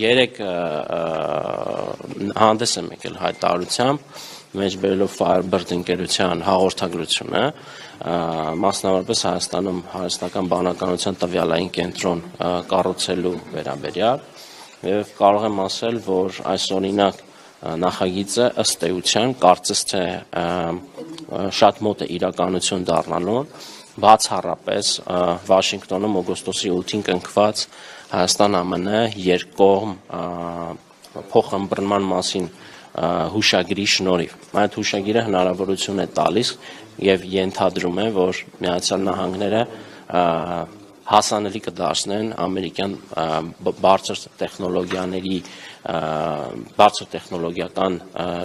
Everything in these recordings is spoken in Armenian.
երեք հանդես եմ եկել հայտարարությամբ, մեջբերելով Firebird ընկերության հաղորդագրությունը, մասնավորապես Հայաստանում հարստական բանականության տվյալային կենտրոն կառուցելու վերաբերյալ, եւ կարող եմ ասել, որ այս օրինակ նախագիծը ըստ էության կարծես թե շատ մոտ է իրականություն դառնալուն, բացառապես Վաշինգտոնում օգոստոսի 8-ին կնքված Հայաստան-ԱՄՆ երկկողմ փոխըմբռնման մասին հուշագրի շնորհիվ։ Այդ հուշագիրը հնարավորություն է տալիս եւ ենթադրում է, որ Միացյալ Նահանգները հասանելի կդարձնեն ամերիկյան բարձր տեխնոլոգիական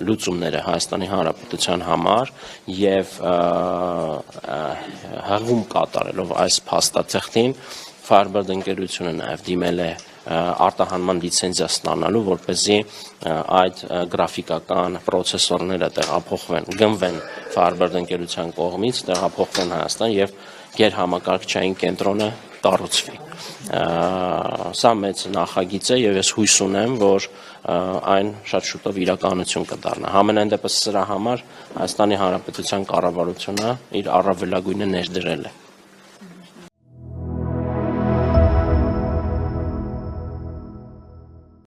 լուծումները Հայաստանի Հանրապետության համար եւ հղում կատարելով այս փաստաթղթին Firebird ընկերությունը նաև դիմել է արտահանման լիցենզիա ստանալու, որպեսզի այդ գրաֆիկական պրոցեսորները տեղափոխվեն, գնվեն Firebird ընկերության կողմից, տեղափոխվեն Հայաստան եւ գերհամակարգչային կենտրոնը կառուցվի։ Սա մեծ նախագիծ է եւ ես հույս ունեմ, որ այն շատ շուտով իրականություն կդառնա։ Համենայն դեպս սրա համար Հայաստանի Հանրապետության կառավարությունը իր առավելագույնը ներդրել է։